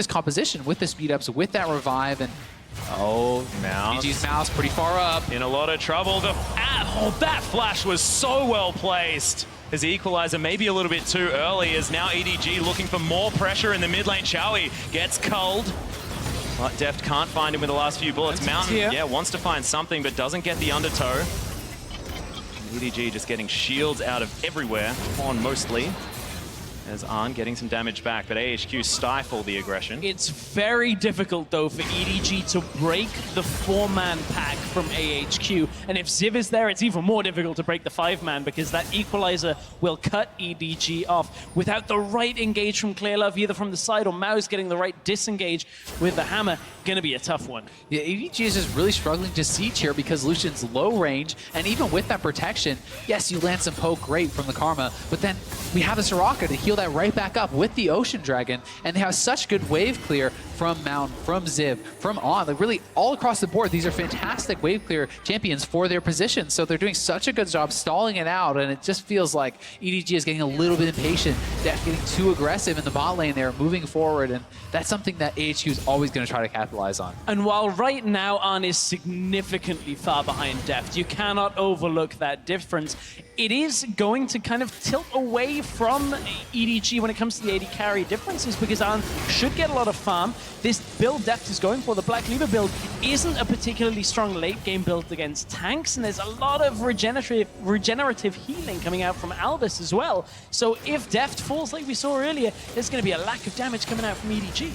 composition, with the speed ups, with that revive. And Mouse. EDG's Mouse pretty far up. In a lot of trouble. That flash was so well placed. His equalizer maybe a little bit too early, as now EDG looking for more pressure in the mid lane. Chowie gets culled. But Deft can't find him with the last few bullets. Mountain, wants to find something, but doesn't get the undertow. EDG just getting shields out of everywhere, on mostly. As Arn getting some damage back, but AHQ stifle the aggression. It's very difficult, though, for EDG to break the 4-man pack from AHQ. And if Ziv is there, it's even more difficult to break the 5-man because that equalizer will cut EDG off. Without the right engage from Clearlove, either from the side or Mouse getting the right disengage with the hammer, gonna be a tough one. Yeah, EDG is just really struggling to siege here because Lucian's low range, and even with that protection, yes, you land some poke great from the Karma, but then we have a Soraka to heal that right back up with the Ocean Dragon, and they have such good wave clear from Mountain, from Ziv, from On. Like really all across the board, these are fantastic wave clear champions for their position. So they're doing such a good job stalling it out, and it just feels like EDG is getting a little bit impatient. Deft getting too aggressive in the bot lane there, moving forward, and that's something that AHQ is always going to try to capitalize on. And while right now On is significantly far behind Deft, you cannot overlook that difference. It is going to kind of tilt away from EDG when it comes to the AD carry differences because On should get a lot of farm. This build Deft is going for, the Black Cleaver build, isn't a particularly strong late game build against tanks, and there's a lot of regenerative healing coming out from Albus as well. So if Deft falls like we saw earlier, there's going to be a lack of damage coming out from EDG.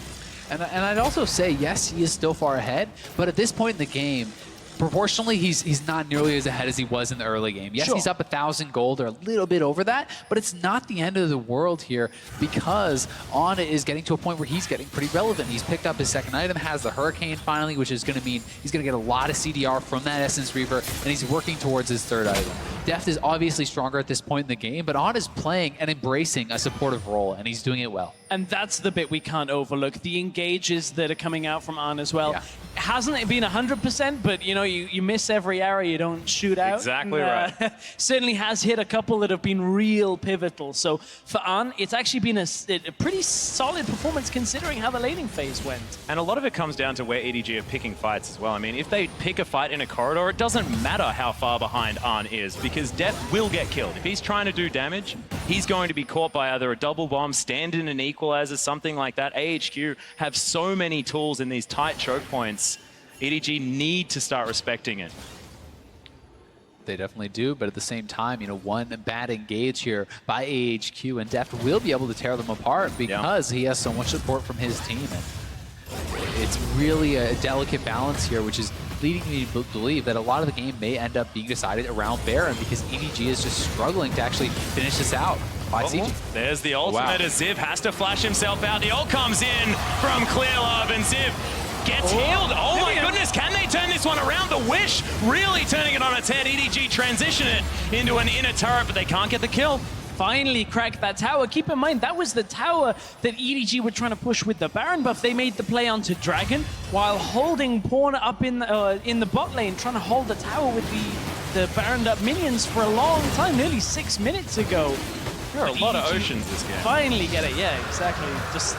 And I'd also say, yes, he is still far ahead, but at this point in the game, proportionally, he's not nearly as ahead as he was in the early game. Yes, he's up 1,000 gold or a little bit over that, but it's not the end of the world here because On is getting to a point where he's getting pretty relevant. He's picked up his second item, has the Hurricane finally, which is going to mean he's going to get a lot of CDR from that Essence Reaver, and he's working towards his third item. Deft is obviously stronger at this point in the game, but On is playing and embracing a supportive role, and he's doing it well. And that's the bit we can't overlook. The engages that are coming out from On as well. Hasn't it been 100%, but you miss every arrow you don't shoot out. Exactly right. Certainly has hit a couple that have been real pivotal. So for On, it's actually been a pretty solid performance considering how the laning phase went. And a lot of it comes down to where EDG are picking fights as well. I mean, if they pick a fight in a corridor, it doesn't matter how far behind On is because Deft will get killed. If he's trying to do damage, he's going to be caught by either a double bomb, stand in an equalizer, something like that. AHQ have so many tools in these tight choke points. EDG need to start respecting it. They definitely do, but at the same time, one bad engage here by AHQ, and Deft will be able to tear them apart because he has so much support from his team. And it's really a delicate balance here, which is leading me to believe that a lot of the game may end up being decided around Baron because EDG is just struggling to actually finish this out. There's the ultimate as Ziv has to flash himself out. The ult comes in from Clearlove, and Ziv gets healed. Oh my goodness, can they turn this one around? The Wish really turning it on its head. EDG transition it into an inner turret, but they can't get the kill. Finally cracked that tower. Keep in mind, that was the tower that EDG were trying to push with the Baron buff. They made the play onto Dragon while holding Pawn up in the bot lane, trying to hold the tower with the Baroned up minions for a long time, nearly 6 minutes ago. There are a lot of oceans this game. Finally get it, yeah, exactly. Just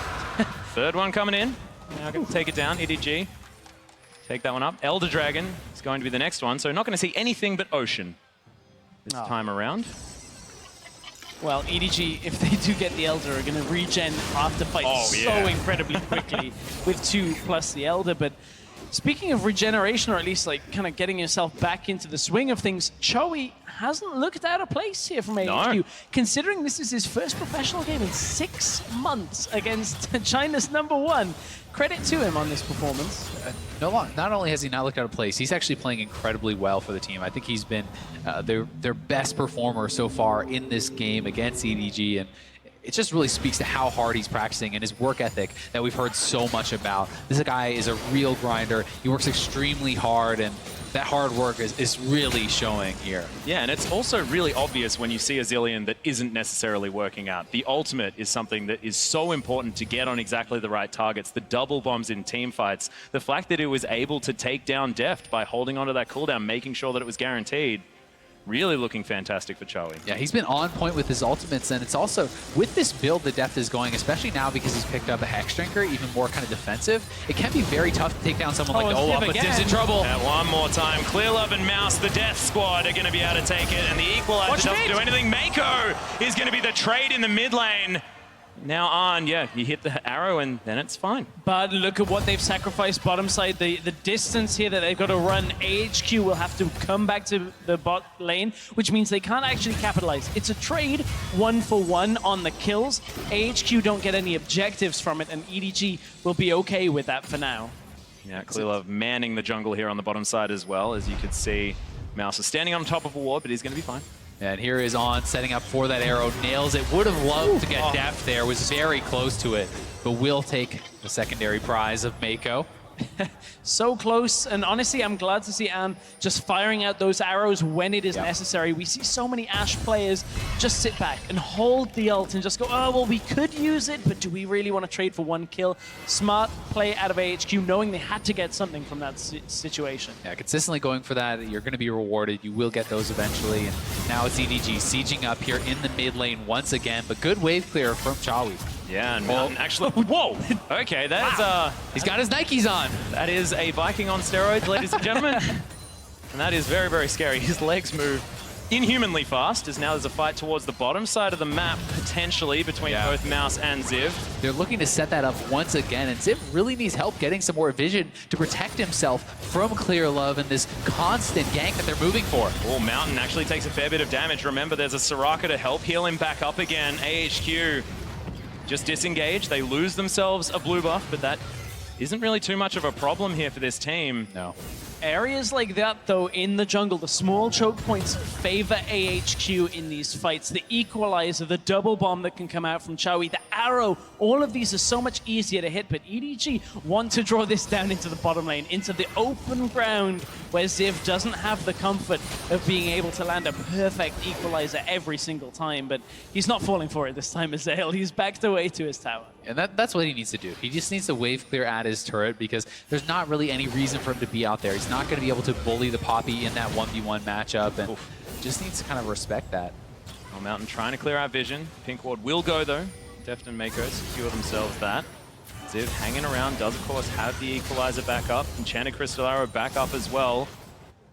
third one coming in. Now going to take it down, EDG. Take that one up. Elder Dragon is going to be the next one, so not going to see anything but ocean this time around. Well, EDG, if they do get the Elder, are going to regen after fight so incredibly quickly with 2 plus the Elder, but Speaking of regeneration, or at least like kind of getting yourself back into the swing of things, Choey hasn't looked out of place here from AHQ. No. Considering this is his first professional game in 6 months against China's #1. Credit to him on this performance. Not only has he not looked out of place, he's actually playing incredibly well for the team. I think he's been their best performer so far in this game against EDG, and it just really speaks to how hard he's practicing and his work ethic that we've heard so much about. This guy is a real grinder. He works extremely hard, and that hard work is really showing here. Yeah, and it's also really obvious when you see a Zilean that isn't necessarily working out. The ultimate is something that is so important to get on exactly the right targets. The double bombs in team fights. The fact that it was able to take down Deft by holding onto that cooldown, making sure that it was guaranteed. Really looking fantastic for Choey. Yeah, he's been on point with his ultimates, and it's also, with this build the Deft is going, especially now because he's picked up a Hex Drinker, even more kind of defensive, it can be very tough to take down someone like Olaf, but Ziv's in trouble. And one more time, Clearlove and Mouse, the Death Squad, are going to be able to take it, and the Equalizer doesn't do anything. Mako is going to be the trade in the mid lane. Now on, yeah, you hit the arrow and then it's fine. But look at what they've sacrificed bottom side. The distance here that they've got to run, AHQ will have to come back to the bot lane, which means they can't actually capitalize. It's a trade 1-for-1 on the kills. AHQ don't get any objectives from it, and EDG will be okay with that for now. Yeah, Clearlove manning the jungle here on the bottom side as well. As you can see, Mouse is standing on top of a ward, but he's going to be fine. And here is On setting up for that arrow, nails it. Would have loved to get Deft there, was very close to it, but will take the secondary prize of Mako. So close, and honestly, I'm glad to see Anne just firing out those arrows when it is necessary. We see so many Ashe players just sit back and hold the ult and just go, oh, well, we could use it, but do we really want to trade for 1 kill? Smart play out of AHQ, knowing they had to get something from that situation. Yeah, consistently going for that, you're going to be rewarded. You will get those eventually, and now it's EDG sieging up here in the mid lane once again, but good wave clear from Choey. Yeah, and Mountain actually... Whoa! Okay, that's... He's got his Nikes on. That is a Viking on steroids, ladies and gentlemen. And that is very, very scary. His legs move inhumanly fast, as now there's a fight towards the bottom side of the map, potentially, between both Mouse and Ziv. They're looking to set that up once again, and Ziv really needs help getting some more vision to protect himself from Clearlove and this constant gank that they're moving for. Oh, Mountain actually takes a fair bit of damage. Remember, there's a Soraka to help heal him back up again. AHQ just disengage. They lose themselves a blue buff, but that isn't really too much of a problem here for this team. No. Areas like that, though, in the jungle, the small choke points favor AHQ in these fights. The equalizer, the double bomb that can come out from Choey, the arrow, all of these are so much easier to hit, but EDG want to draw this down into the bottom lane, into the open ground where Ziv doesn't have the comfort of being able to land a perfect equalizer every single time, but he's not falling for it this time, Azael. He's backed away to his tower. And that's what he needs to do. He just needs to wave clear at his turret because there's not really any reason for him to be out there. He's not going to be able to bully the Poppy in that 1v1 matchup, and just needs to kind of respect that. Well, Mountain trying to clear out vision. Pink Ward will go, though. Deft and Mako secure themselves that. Ziv hanging around, does, of course, have the equalizer back up. Enchanted Crystal Arrow back up as well.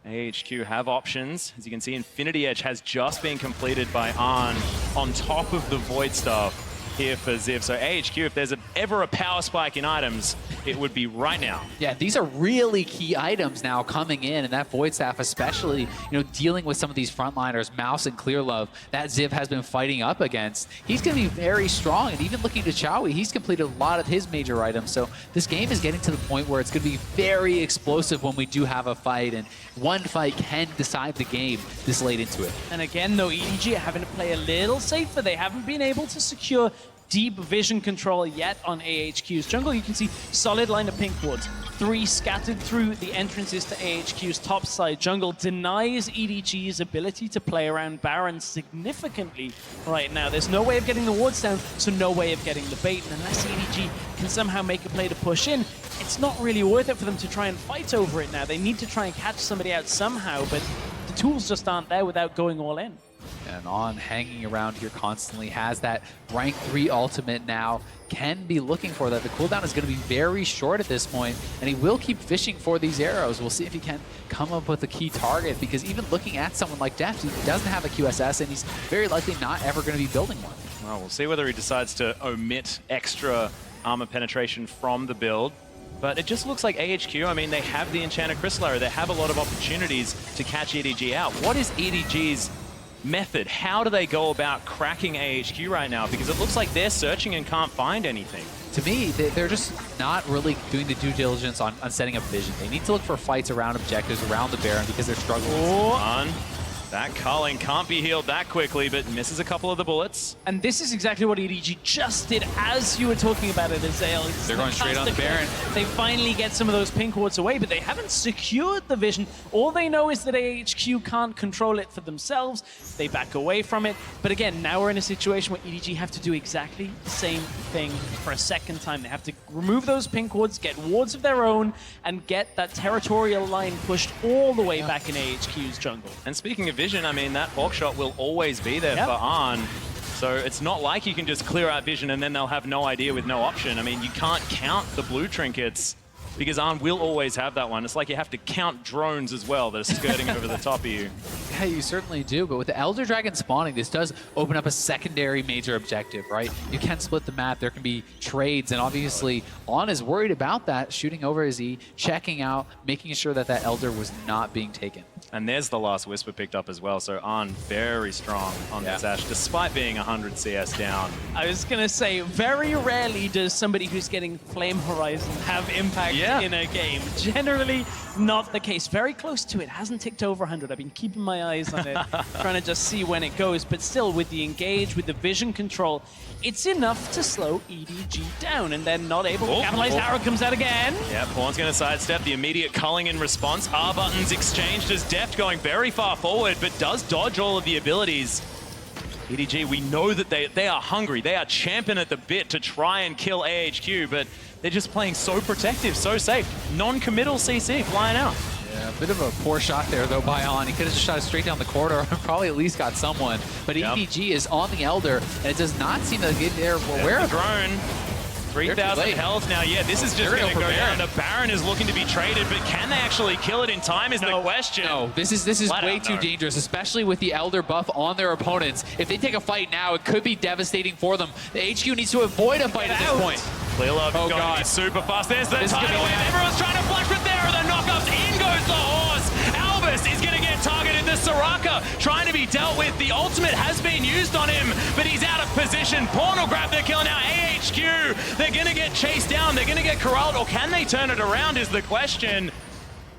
AHQ have options. As you can see, Infinity Edge has just been completed by Arn on top of the Void Staff here for Ziv. So AHQ, if there's ever a power spike in items, it would be right now. Yeah, these are really key items now coming in, and that Void Staff especially, dealing with some of these frontliners, Mouse and Clearlove, that Ziv has been fighting up against. He's going to be very strong, and even looking to Choey, he's completed a lot of his major items. So this game is getting to the point where it's going to be very explosive when we do have a fight, and one fight can decide the game this late into it. And again, though, EDG are having to play a little safer. They haven't been able to secure deep vision control yet on AHQ's jungle. You can see solid line of pink wards. 3 scattered through the entrances to AHQ's top side. Jungle denies EDG's ability to play around Baron significantly right now. There's no way of getting the wards down, so no way of getting the bait. And unless EDG can somehow make a play to push in, it's not really worth it for them to try and fight over it now. They need to try and catch somebody out somehow, but the tools just aren't there without going all in. And On hanging around here constantly, has that rank 3 ultimate now, can be looking for that. The cooldown is going to be very short at this point, and he will keep fishing for these arrows. We'll see if he can come up with a key target, because even looking at someone like Deft, he doesn't have a QSS, and he's very likely not ever going to be building one. Well, we'll see whether he decides to omit extra armor penetration from the build. But it just looks like AHQ, I mean, they have the Enchanted Crystal Arrow. They have a lot of opportunities to catch EDG out. What is EDG's method? How do they go about cracking AHQ right now? Because it looks like they're searching and can't find anything. To me, they're just not really doing the due diligence on setting up vision. They need to look for fights around objectives, around the Baron, because they're struggling. That culling can't be healed that quickly, but misses a couple of the bullets. And this is exactly what EDG just did as you were talking about it, Azale. They're going straight on the Baron. They finally get some of those pink wards away, but they haven't secured the vision. All they know is that AHQ can't control it for themselves. They back away from it. But again, now we're in a situation where EDG have to do exactly the same thing for a second time. They have to remove those pink wards, get wards of their own, and get that territorial line pushed all the way back in AHQ's jungle. And speaking of vision, I mean, that hawk shot will always be there for Arn. So it's not like you can just clear out vision and then they'll have no idea with no option. I mean, you can't count the blue trinkets because Arn will always have that one. It's like you have to count drones as well that are skirting over the top of you. Yeah, you certainly do. But with the Elder Dragon spawning, this does open up a secondary major objective, right? You can split the map. There can be trades. And obviously, On is worried about that, shooting over his E, checking out, making sure that that Elder was not being taken. And there's the last Whisper picked up as well. So Arn very strong on this Ashe, despite being 100 CS down. I was going to say, very rarely does somebody who's getting Flame Horizon have impact in a game. Generally not the case. Very close to it. Hasn't ticked over 100. I've been keeping my eyes on it, trying to just see when it goes. But still, with the engage, with the vision control, it's enough to slow EDG down, and they're not able to capitalize. Arrow comes out again. Yeah, Pawn's going to sidestep. The immediate culling in response. R buttons exchanged as Deft going very far forward, but does dodge all of the abilities. EDG, we know that they are hungry. They are champing at the bit to try and kill AHQ, but they're just playing so protective, so safe. Non-committal CC flying out. Yeah, a bit of a poor shot there, though, by On. He could have just shot it straight down the corridor and probably at least got someone. But EDG is on the Elder, and it does not seem to get there. Aware of drone. 3,000 health now. Yeah, this is just going to go down. The Baron is looking to be traded, but can they actually kill it in time is the question. No, this is way too dangerous, especially with the Elder buff on their opponents. If they take a fight now, it could be devastating for them. The HQ needs to avoid a fight at this point. Clear Love is going to be super fast. There's the tidal wave. Everyone's trying to flash, but there are the knockups. In goes the horse. Albus is going to get targeted. The Soraka trying to be dealt with. The ultimate has been used on him, but he's out of position. Pawn will grab the kill now. AHQ, they're going to get chased down. They're going to get corralled, or can they turn it around is the question.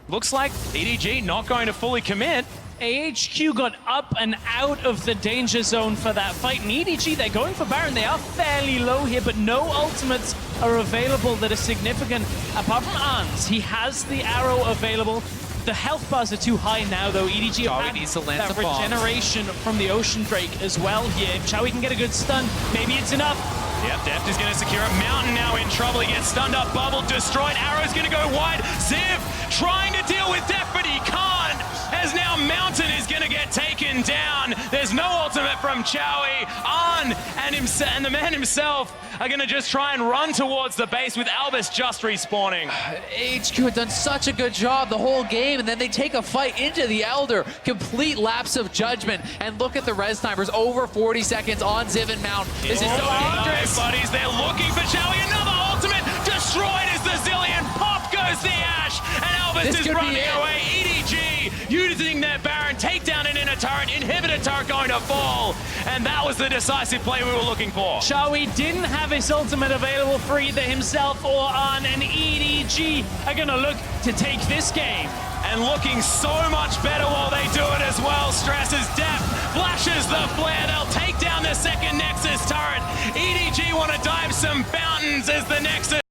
Looks like EDG not going to fully commit. AHQ got up and out of the danger zone for that fight. And EDG, they're going for Baron. They are fairly low here, but no ultimates are available that are significant. Apart from Arn's, he has the arrow available. The health bars are too high now, though. EDG needs to land that some bombs. Regeneration from the Ocean Drake as well here. If Chowie can get a good stun, maybe it's enough. Yep, Deft is going to secure a Mountain now in trouble. He gets stunned up, bubble destroyed. Arrow's going to go wide. Ziv trying to deal with Deft, but he can't. As now Mountain is going to get taken down. There's no ultimate from Chowie. On and the man himself are going to just try and run towards the base with Albus just respawning. AHQ had done such a good job the whole game, and then they take a fight into the Elder. Complete lapse of judgment. And look at the res timers, over 40 seconds on Ziv and Mount. This is so dangerous. Buddies, they're looking for Chowie. Another ultimate destroyed as the Zillion. Pop goes the Ashe, and Albus is running away. EDG using their Baron, take down an inner turret, inhibitor turret going to fall, and that was the decisive play we were looking for. Chowie didn't have his ultimate available for either himself or on, and EDG are gonna look to take this game. And looking so much better while they do it as well. Stresses Deft, flashes the flare, they'll take down the second Nexus turret. EDG want to dive some fountains as the Nexus